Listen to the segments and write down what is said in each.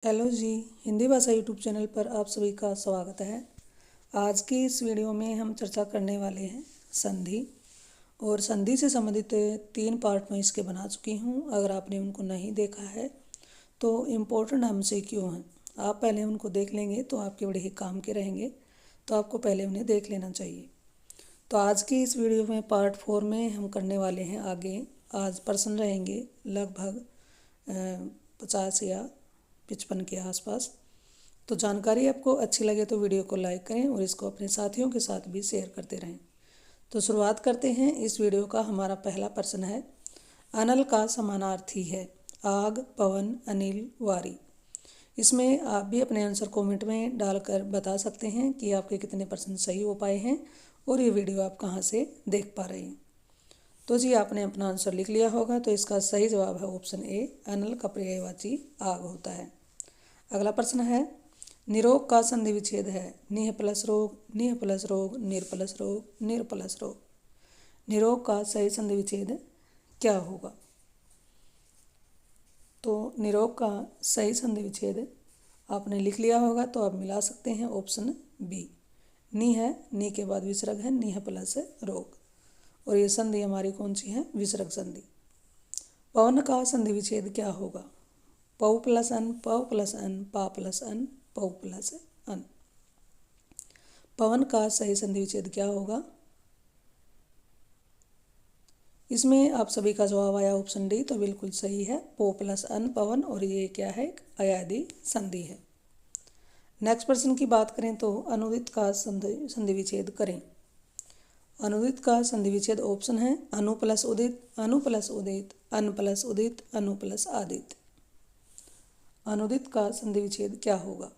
Hello जी। हिंदी भाषा YouTube channel पर आप सभी का स्वागत है। आज की इस वीडियो में हम चर्चा करने वाले हैं संधि। और संधि से संबंधित 3 पार्ट में इसके बना चुकी हूँ। अगर आपने उनको नहीं देखा है तो इम्पोर्टेंट हमसे क्यों हैं, आप पहले उनको देख लेंगे तो आपके बड़े ही काम के रहेंगे, तो आपको पहले उन्हें देख लेना चाहिए। तो आज की इस वीडियो में पार्ट 4 में हम करने वाले हैं आगे। आज प्रश्न रहेंगे लगभग 50 या 55 के आसपास। तो जानकारी आपको अच्छी लगे तो वीडियो को लाइक करें और इसको अपने साथियों के साथ भी शेयर करते रहें। तो शुरुआत करते हैं इस वीडियो का। हमारा पहला प्रश्न है, अनल का समानार्थी है आग, पवन, अनिल, वारी। इसमें आप भी अपने आंसर कमेंट में डालकर बता सकते हैं कि आपके कितने प्रश्न सही हो पाए हैं और ये वीडियो आप कहाँ से देख पा रहे हैं। तो जी आपने अपना आंसर लिख लिया होगा। तो इसका सही जवाब है ऑप्शन ए, अनल का पर्यायवाची आग होता है। अगला प्रश्न है, निरोग का संधि विच्छेद है निह प्लस रोग, निह प्लस रोग, निर प्लस रोग, निर प्लस रोग। निरोग का सही संधि विच्छेद क्या होगा? तो निरोग का सही संधि विच्छेद आपने लिख लिया होगा तो आप मिला सकते हैं ऑप्शन बी। नी है, नी के बाद विसर्ग है, निह प्लस रोग, और ये संधि हमारी कौन सी है? विसर्ग संधि। पवन का संधि विच्छेद क्या होगा? पौ प्लस अन, पव प्लस अन, पा प्लस अन, पौ प्लस अन। पवन का सही संधि विच्छेद क्या होगा? इसमें आप सभी का जवाब आया ऑप्शन डी, तो बिल्कुल सही है, पो प्लस अन पवन, और ये क्या है? अयादी संधि है। नेक्स्ट प्रश्न की बात करें तो अनुदित का संधि विच्छेद करें। अनुदित का संधि विच्छेद ऑप्शन है अनु प्लस उदित, अनु प्लस उदित, अन प्लस उदित, अनु प्लस आदित। अनुदित का संधि विच्छेद क्या होगा?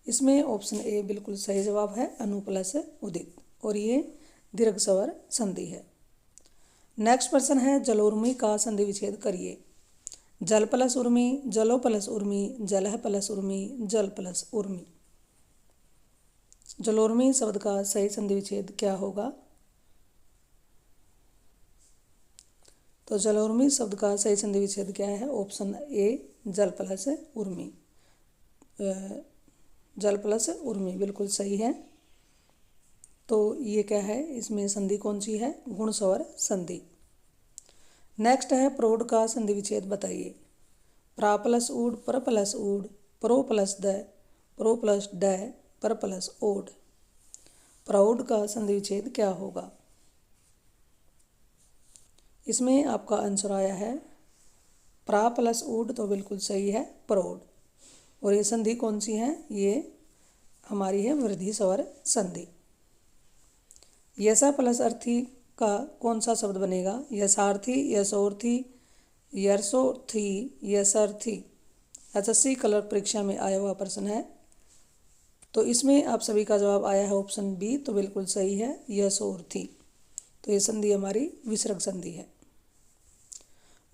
इसमें ऑप्शन ए बिल्कुल सही जवाब है, अनु प्लस उदित, और ये दीर्घ स्वर संधि है। नेक्स्ट प्रश्न है, जलोर्मी का संधि विच्छेद करिए। जल प्लस उर्मी, जलो प्लस उर्मी, जलह प्लस उर्मी, जल प्लस उर्मी। जलोर्मी शब्द का सही संधि विच्छेद क्या होगा? तो जलोर्मी शब्द का सही संधि विच्छेद क्या है? ऑप्शन ए, जल प्लस उर्मी। जल प्लस उर्मी बिल्कुल सही है। तो ये क्या है? इसमें संधि कौन सी है? गुण स्वर संधि। नेक्स्ट है, प्रौढ़ का संधि विच्छेद बताइए। प्रा प्लस ऊड, पर plus ऊड, pro plus the, pro plus ड, पर प्लस ओड। प्रौढ़ का संधि विच्छेद क्या होगा? इसमें आपका आंसर आया है प्रा प्लस ऊड, तो बिल्कुल सही है, प्रौढ़। और ये संधि कौन सी है? ये हमारी है वृद्धि स्वर संधि। यसा प्लस अर्थी का कौन सा शब्द बनेगा? यसार्थी, यशोर्थी, यरसोर्थी, यशर्थी। एसएससी क्लर्क परीक्षा में आया हुआ प्रश्न है। तो इसमें आप सभी का जवाब आया है ऑप्शन बी, तो बिल्कुल सही है, यशोर्थी। तो ये संधि हमारी विसर्ग संधि है।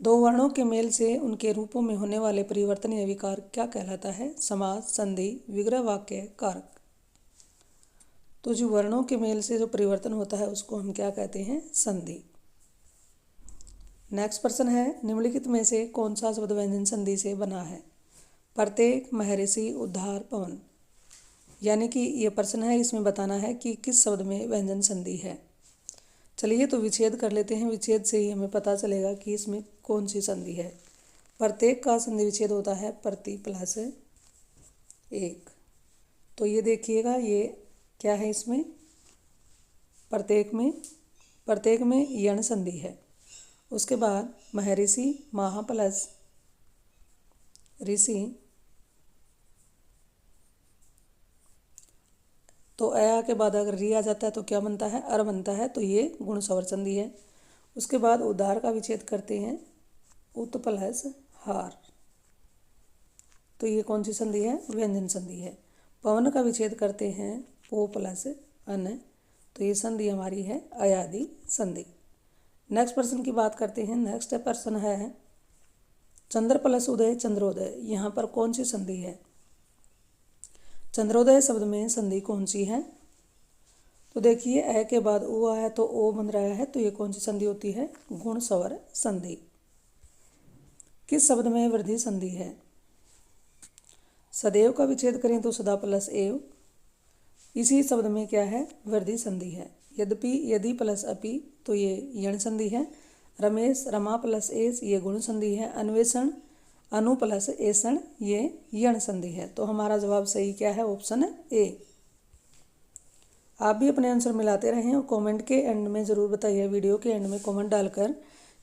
दो वर्णों के मेल से उनके रूपों में होने वाले परिवर्तन या विकार क्या कहलाता है? समास, संधि, विग्रह वाक्य, कारक। तो जो वर्णों के मेल से जो परिवर्तन होता है उसको हम क्या कहते हैं? संधि। नेक्स्ट प्रश्न है, निम्नलिखित में से कौन सा शब्द व्यंजन संधि से बना है? प्रत्येक, महर्षि, उद्धार, पवन। यानी कि ये प्रश्न है, इसमें बताना है कि किस शब्द में व्यंजन संधि है। चलिए तो विच्छेद कर लेते हैं। विच्छेद से ही हमें पता चलेगा कि इसमें कौन सी संधि है। प्रत्येक का संधि विच्छेद होता है प्रति प्लस एक। तो ये देखिएगा, ये क्या है? इसमें प्रत्येक में यण संधि है। उसके बाद महर्षि, महा प्लस ऋषि, तो अया के बाद अगर री आ जाता है तो क्या बनता है? अर बनता है। तो ये गुण स्वर संधि है। उसके बाद उद्धार का विच्छेद करते हैं, उत प्लस हार, तो ये कौन सी संधि है? व्यंजन संधि है। पवन का विच्छेद करते हैं, पो प्लस अन, तो ये संधि हमारी है अयादी संधि। नेक्स्ट प्रश्न की बात करते हैं। नेक्स्ट प्रश्न है, चंद्र प्लस उदय, चंद्रोदय, यहाँ पर कौन सी संधि है? चंद्रोदय शब्द में संधि कौन सी है? तो देखिए, अ के बाद ओ आया तो ओ बन रहा है, तो ये कौन सी संधि होती है? गुण स्वर संधि। किस शब्द में वृद्धि संधि है? सदैव का विच्छेद करें तो सदा प्लस एव। इसी शब्द में क्या है, वृद्धि संधि है। यद्यपि, यदि प्लस अपि तो ये यण संधि है। रमेश, रमा प्लस एस ये गुण संधि है। अन्वेषण, अनु प्लस एषण ये यण संधि है। तो हमारा जवाब सही क्या है, ऑप्शन ए। आप भी अपने आंसर मिलाते रहें और कमेंट के एंड में ज़रूर बताइए, वीडियो के एंड में कमेंट डालकर,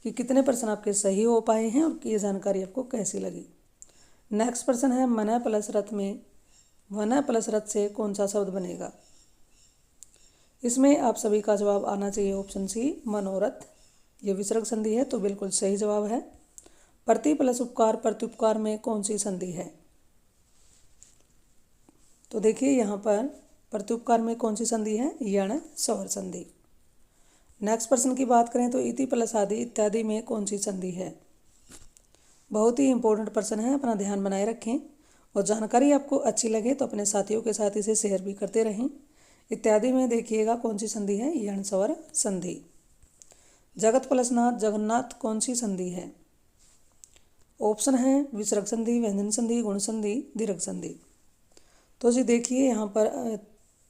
कि कितने प्रश्न आपके सही हो पाए हैं और ये जानकारी आपको कैसी लगी। नेक्स्ट प्रश्न है, मन प्लस रथ में वन प्लस रथ से कौन सा शब्द बनेगा। इसमें आप सभी का जवाब आना चाहिए ऑप्शन सी, मनोरथ। ये विसर्ग संधि है तो बिल्कुल सही जवाब है। प्रति प्लस उपकार, प्रत्युपकार में कौन सी संधि है। तो देखिए यहाँ पर प्रत्युपकार में कौन सी संधि है, यण स्वर संधि। नेक्स्ट प्रश्न की बात करें तो इति प्लस आदि इत्यादि में कौन सी संधि है। बहुत ही इंपॉर्टेंट प्रश्न है, अपना ध्यान बनाए रखें और जानकारी आपको अच्छी लगे तो अपने साथियों के साथ इसे शेयर भी करते रहें। इत्यादि में देखिएगा कौन सी संधि है, यण स्वर संधि। जगत प्लस नाथ, जगन्नाथ कौन सी संधि है। ऑप्शन है विसर्ग संधि, व्यंजन संधि, गुण संधि, दीर्घ संधि। तो जी देखिए यहाँ पर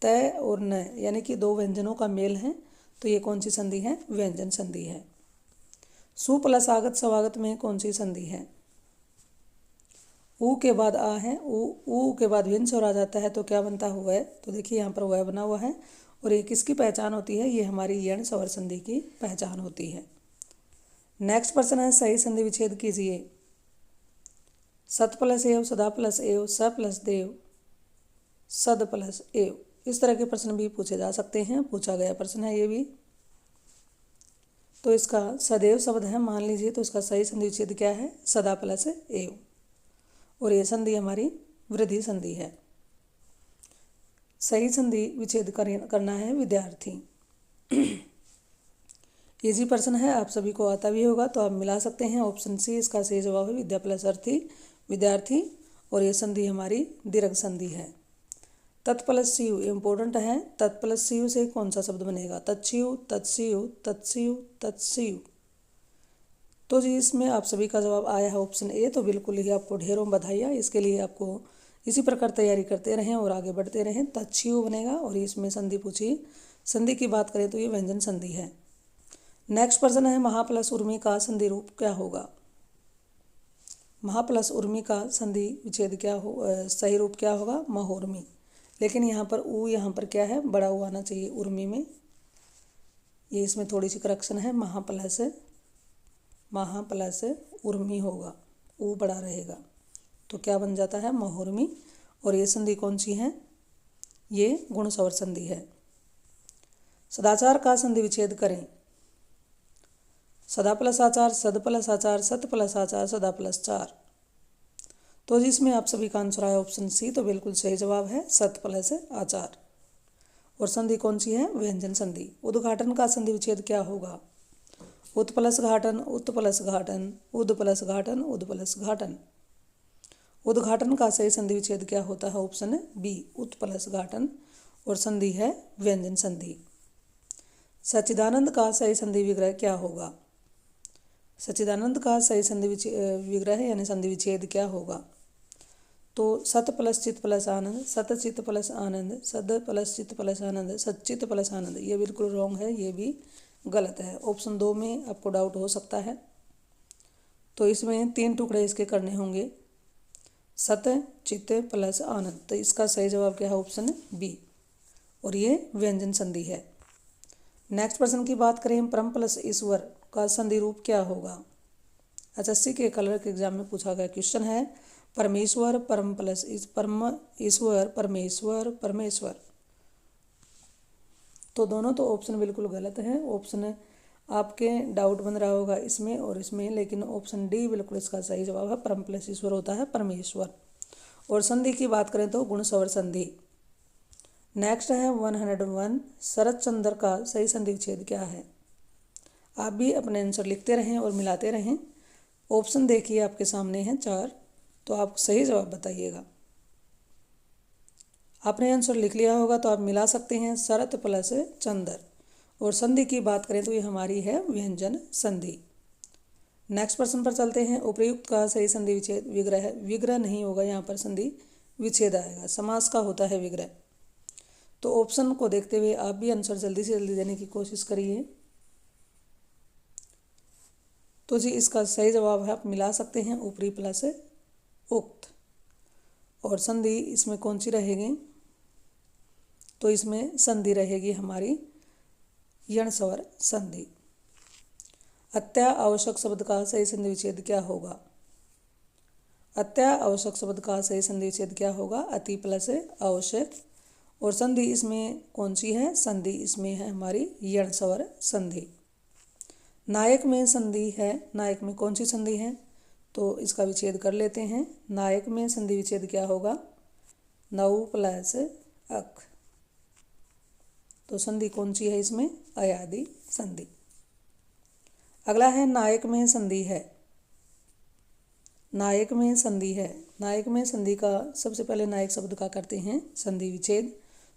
तय और न यानी कि दो व्यंजनों का मेल है, तो ये कौन सी संधि है, व्यंजन संधि है। सु प्लस आगत स्वागत में कौन सी संधि है। ऊ के बाद आ है, ऊ के बाद व्यंज स्वर आ जाता है तो क्या बनता हुआ है। तो देखिए यहाँ पर वह बना हुआ है और ये किसकी पहचान होती है, ये हमारी यण स्वर संधि की पहचान होती है। नेक्स्ट प्रश्न है, सही संधि विच्छेद कीजिए। सत प्लस एव, सदा प्लस एव, स प्लस देव, सद प्लस एव। इस तरह के प्रश्न भी पूछे जा सकते हैं, पूछा गया प्रश्न है ये भी। तो इसका सदैव शब्द है मान लीजिए, तो इसका सही संधि विच्छेद क्या है, सदा प्लस एव। और ये संधि हमारी वृद्धि संधि है। सही संधि विच्छेद करना है विद्यार्थी। इजी प्रश्न है, आप सभी को आता भी होगा तो आप मिला सकते हैं। ऑप्शन सी इसका सही जवाब है, विद्या प्लस अर्थी विद्यार्थी। और ये संधि हमारी दीर्घ संधि है। तत् प्लस सीयु इम्पोर्टेंट है, तत् प्लस सीयु से कौन सा शब्द बनेगा, तत्सीयु, तत्सीयु, तत्सीयु, तत्सीयु। तो जी इसमें आप सभी का जवाब आया है ऑप्शन ए। तो बिल्कुल ही आपको ढेरों बधाइयाँ। इसके लिए आपको इसी प्रकार तैयारी करते रहें और आगे बढ़ते रहें। तत्सीयु बनेगा और इसमें संधि पूछी, संधि की बात करें तो ये व्यंजन संधि है। नेक्स्ट प्रश्न है, महा प्लस उर्मी का संधि रूप क्या होगा। महा प्लस उर्मी का संधि विच्छेद क्या हो, सही रूप क्या होगा, महोर्मी। लेकिन यहाँ पर ऊ यहाँ पर क्या है, बड़ा ऊ आना चाहिए उर्मी में। ये इसमें थोड़ी सी करेक्शन है, महा प्लस उर्मी होगा, ऊ बड़ा रहेगा तो क्या बन जाता है, महोर्मी। और ये संधि कौन सी है, ये गुण स्वर संधि है। सदाचार का संधि विच्छेद करें। सदा प्लस आचार, सद प्लस आचार, सत प्लस आचार, सदा प्लस चार। तो जिसमें आप सभी का आंसर आया ऑप्शन सी। तो बिल्कुल सही जवाब है सत प्लस आचार। और संधि कौन सी है, व्यंजन संधि। उद्घाटन का संधि विच्छेद क्या होगा। उत प्लस घाटन, उत प्लस घाटन, उद प्लस घाटन, उद प्लस घाटन। उद्घाटन का सही संधि विच्छेद क्या होता है, ऑप्शन बी, उत प्लस घाटन। और संधि है व्यंजन संधि। सच्चिदानंद का सही संधि विग्रह क्या होगा। सच्चिदानंद का सही संधि विग्रह यानी संधि विच्छेद क्या होगा। तो सत प्लस चित प्लस आनंद, सत चित प्लस आनंद, सद प्लस चित प्लस आनंद, सच्चित प्लस आनंद। ये बिल्कुल रॉन्ग है, ये भी गलत है। ऑप्शन 2 में आपको डाउट हो सकता है। तो इसमें 3 टुकड़े इसके करने होंगे, सत चित प्लस आनंद। तो इसका सही जवाब क्या है, ऑप्शन बी। और ये व्यंजन संधि है। नेक्स्ट प्रश्न की बात करें, परम प्लस ईश्वर का संधि रूप क्या होगा। एसएससी के कलर के एग्जाम में पूछा गया क्वेश्चन है, परमेश्वर, परम प्लस परम ईश्वर, परमेश्वर, परमेश्वर। तो दोनों तो ऑप्शन बिल्कुल गलत है। ऑप्शन आपके डाउट बन रहा होगा इसमें और इसमें, लेकिन ऑप्शन डी बिल्कुल इसका सही जवाब है, परम प्लस ईश्वर होता है परमेश्वर। और संधि की बात करें तो गुण स्वर संधि। नेक्स्ट है 101, शरद चंद्र का सही संधि विच्छेद क्या है। आप भी अपने आंसर लिखते रहें और मिलाते रहें। ऑप्शन देखिए आपके सामने हैं 4, तो आप सही जवाब बताइएगा। आपने आंसर लिख लिया होगा तो आप मिला सकते हैं शरद प्लस चंद्र। और संधि की बात करें तो ये हमारी है व्यंजन संधि। नेक्स्ट प्रश्न पर चलते हैं, उपर्युक्त का सही संधि विच्छेद विग्रह नहीं होगा, यहाँ पर संधि विच्छेद आएगा। समास का होता है विग्रह। तो ऑप्शन को देखते हुए आप भी आंसर जल्दी से जल्दी देने की कोशिश करिए। तो जी इसका सही जवाब है, आप मिला सकते हैं ऊपरी प्लस उक्त। और संधि इसमें कौन सी रहेगी? तो इसमें संधि रहेगी हमारी यण स्वर संधि। अत्यावश्यक शब्द का सही संधि विच्छेद क्या होगा? अत्यावश्यक शब्द का सही संधि विच्छेद क्या होगा? अति प्लस आवश्यक। और संधि इसमें कौन सी है? संधि इसमें है हमारी यण स्वर संधि। नायक में संधि है, नायक में कौन सी संधि है? तो इसका विच्छेद कर लेते हैं। नायक में संधि विच्छेद क्या होगा? नौ प्लस अक। तो संधि कौन सी है इसमें? अयादि संधि। अगला है नायक में संधि है। नायक में संधि है। नायक में संधि का सबसे पहले नायक शब्द का करते हैं संधि विच्छेद।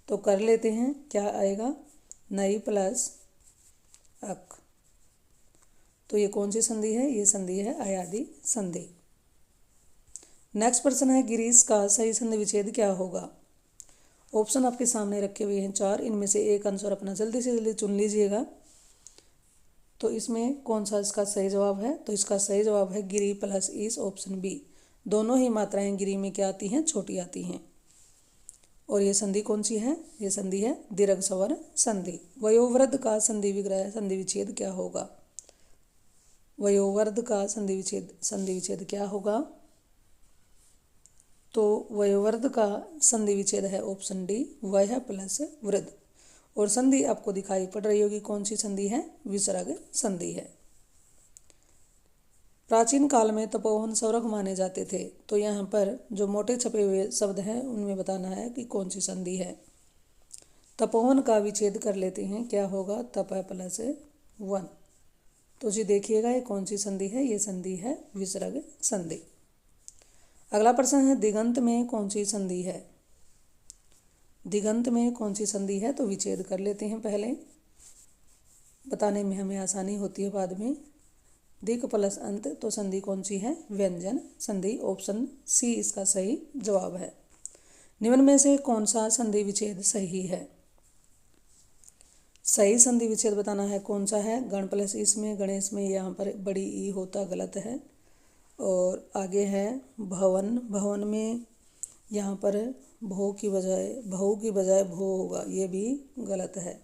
तो कर लेते हैं, क्या आएगा? नई प्लस अक। तो ये कौन सी संधि है? ये संधि है अयादि संधि। नेक्स्ट प्रश्न है गिरीश का सही संधि विच्छेद क्या होगा? ऑप्शन आपके सामने रखे हुए हैं 4, इनमें से एक आंसर अपना जल्दी से जल्दी चुन लीजिएगा। तो इसमें कौन सा इसका सही जवाब है? तो इसका सही जवाब है गिरी प्लस ईस, ऑप्शन बी। दोनों ही मात्राएं गिरी में क्या आती हैं? छोटी आती हैं। और ये संधि कौन सी है? ये संधि है दीर्घ स्वर संधि। वयोवृद्ध का संधि विग्रह संधि विच्छेद क्या होगा? वयोवृद्ध का संधि विच्छेद क्या होगा? तो वयोवृद्ध का संधि विच्छेद है ऑप्शन डी, वय प्लस वृद्ध। और संधि आपको दिखाई पड़ रही होगी, कौन सी संधि है? विसर्ग संधि है। प्राचीन काल में तपोवन स्वर्ग माने जाते थे। तो यहाँ पर जो मोटे छपे हुए शब्द हैं उनमें बताना है कि कौन सी संधि है। तपोवन का विच्छेद कर लेते हैं, क्या होगा? तप प्लस वन। तो जी देखिएगा ये कौन सी संधि है? ये संधि है विसर्ग संधि। अगला प्रश्न है दिगंत में कौन सी संधि है? दिगंत में कौन सी संधि है? तो विच्छेद कर लेते हैं, पहले बताने में हमें आसानी होती है बाद में। दिक प्लस अंत, तो संधि कौन सी है? व्यंजन संधि, ऑप्शन सी इसका सही जवाब है। निम्न में से कौन सा संधि विच्छेद सही है? सही संधि विच्छेद बताना है कौन सा है? गण प्लस इसमें गणेश में यहाँ पर बड़ी ई होता, गलत है। और आगे है भवन, भवन में यहाँ पर भो की बजाय भो होगा, ये भी गलत है।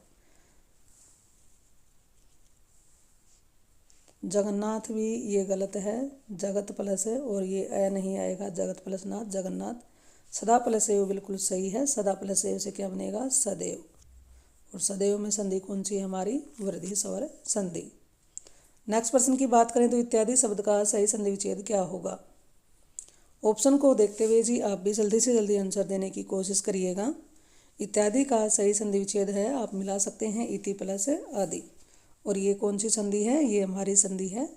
जगन्नाथ भी ये गलत है, जगत प्लस है और ये अ नहीं आएगा, जगत प्लस नाथ जगन्नाथ। सदा प्लस एव बिल्कुल सही है, सदा प्लस एव से क्या बनेगा? सदैव। और सदैव में संधि कौन सी है हमारी? वृद्धि स्वर संधि। नेक्स्ट प्रश्न की बात करें तो इत्यादि शब्द का सही संधि विच्छेद क्या होगा? ऑप्शन को देखते हुए जी आप भी जल्दी से जल्दी आंसर देने की कोशिश करिएगा। इत्यादि का सही संधि विच्छेद है, आप मिला सकते हैं इति प्लस आदि। और ये कौन सी संधि है? ये हमारी संधि है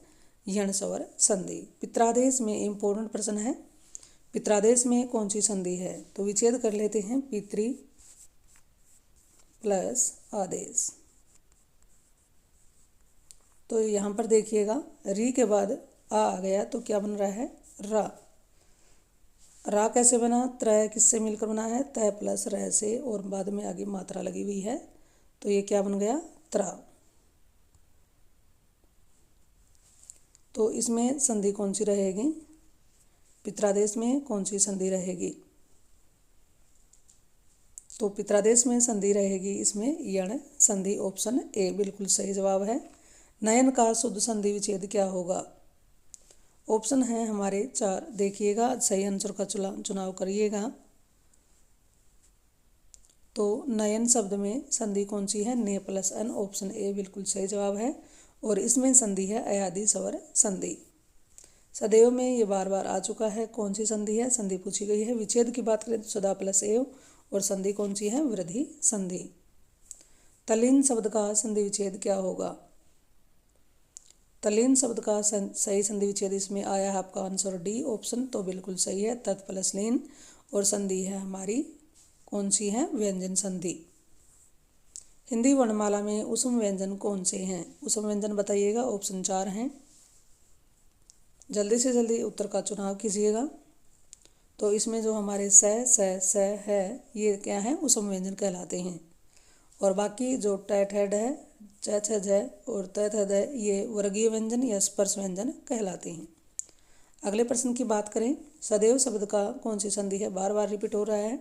यण स्वर संधि। पित्रादेश में इम्पोर्टेंट प्रश्न है, पित्रादेश में कौन सी संधि है? तो विच्छेद कर लेते हैं पितृ प्लस आदेश। तो यहाँ पर देखिएगा री के बाद आ गया तो क्या बन रहा है? रा। रा कैसे बना? त्रय किससे मिलकर बना है? तय प्लस रह से, और बाद में आगे मात्रा लगी हुई है, तो ये क्या बन गया? त्रा। तो इसमें संधि कौन सी रहेगी? पित्रादेश में कौन सी संधि रहेगी? तो पित्रादेश में संधि रहेगी इसमें यण संधि, ऑप्शन ए बिल्कुल सही जवाब है। नयन का शुद्ध संधि विच्छेद क्या होगा? ऑप्शन है हमारे 4, देखिएगा सही आंसर का चुनाव करिएगा। तो नयन शब्द में संधि कौन सी है? ने प्लस अन, ऑप्शन ए बिल्कुल सही जवाब है। और इसमें संधि है अयादि स्वर संधि। सदैव में ये बार बार आ चुका है, कौन सी संधि है? संधि पूछी गई है। विच्छेद की बात करें तो सदा प्लस एव, और संधि कौन सी है? वृद्धि संधि। तल्लीन शब्द का संधि विच्छेद क्या होगा? तल्लीन शब्द का सही संधि विच्छेद इसमें आया है आपका आंसर डी, ऑप्शन तो बिल्कुल सही है, तत् प्लस लीन। और संधि है हमारी कौन सी है? व्यंजन संधि। हिंदी वर्णमाला में उसम व्यंजन कौन से हैं? उसम व्यंजन बताइएगा, ऑप्शन 4 हैं। जल्दी से जल्दी उत्तर का चुनाव कीजिएगा। तो इसमें जो हमारे स है ये क्या है, उसम व्यंजन कहलाते हैं। और बाकी जो ट ठेड है, च छ झ और त थ द ये वर्गीय व्यंजन या स्पर्श व्यंजन कहलाते हैं। अगले प्रश्न की बात करें, सदैव शब्द का कौन सी संधि है, बार बार रिपीट हो रहा है,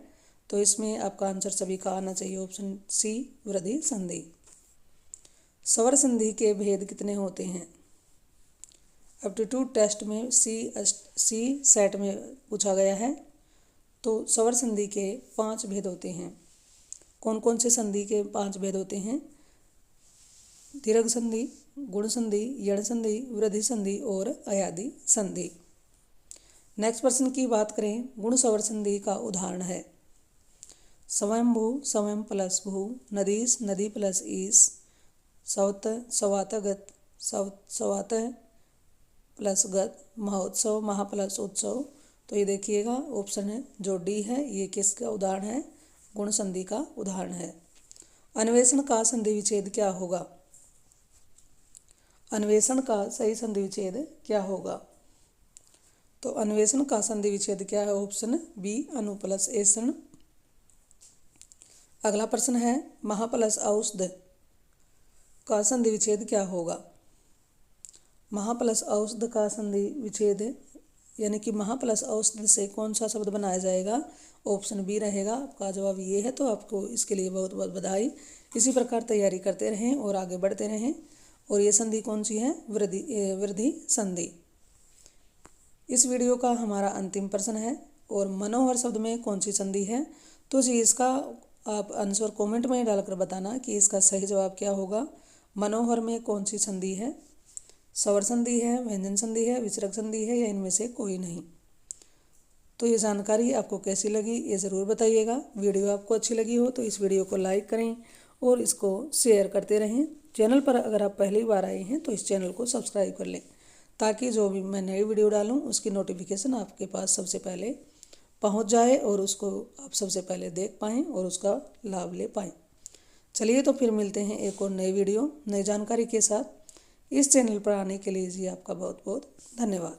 तो इसमें आपका आंसर सभी का आना चाहिए ऑप्शन सी वृद्धि संधि। स्वर संधि के भेद कितने होते हैं? एप्टीट्यूड टेस्ट में सी सेट में पूछा गया है। तो स्वर संधि के 5 भेद होते हैं। कौन कौन से संधि के 5 भेद होते हैं? दीर्घ संधि, गुण संधि, यण संधि, वृद्धि संधि और अयादि संधि। नेक्स्ट प्रश्न की बात करें, गुण स्वर संधि का उदाहरण है स्वयंभू, स्वयं प्लस भू, नदीस, नदी प्लस ईस, सवत, सवातगत, सवात प्लस गत, महोत्सव, महा प्लस उत्सव। तो ये देखिएगा ऑप्शन है जो डी है, ये किसका उदाहरण है? गुण संधि का उदाहरण है। अन्वेषण का संधि विच्छेद क्या होगा? अन्वेषण का सही संधि विच्छेद क्या होगा? तो अन्वेषण का संधि विच्छेद क्या है? ऑप्शन बी अनु प्लस ऐषण। अगला प्रश्न है, महा प्लस औषध का संधि विच्छेद क्या होगा? महा प्लस औषध का संधि विच्छेद यानी कि महा प्लस औषध से कौन सा शब्द बनाया जाएगा? ऑप्शन बी रहेगा। आपका जवाब ये है, तो आपको इसके लिए बहुत बहुत बधाई। इसी प्रकार तैयारी करते रहें और आगे बढ़ते रहें। और ये संधि कौन सी है? वृद्धि संधि। इस वीडियो का हमारा अंतिम प्रश्न है, और मनोहर शब्द में कौन सी संधि है? तो जी इसका आप आंसर कमेंट में डालकर बताना कि इसका सही जवाब क्या होगा। मनोहर में कौन सी संधि है? स्वर संधि है, व्यंजन संधि है, विसर्ग संधि है, या इनमें से कोई नहीं? तो ये जानकारी आपको कैसी लगी ये ज़रूर बताइएगा। वीडियो आपको अच्छी लगी हो तो इस वीडियो को लाइक करें और इसको शेयर करते रहें। चैनल पर अगर आप पहली बार आए हैं तो इस चैनल को सब्सक्राइब कर लें, ताकि जो भी मैं नई वीडियो डालूं उसकी नोटिफिकेशन आपके पास सबसे पहले पहुंच जाए और उसको आप सबसे पहले देख पाएँ और उसका लाभ ले पाएँ। चलिए तो फिर मिलते हैं एक और नई वीडियो नई जानकारी के साथ। इस चैनल पर आने के लिए जी आपका बहुत बहुत धन्यवाद।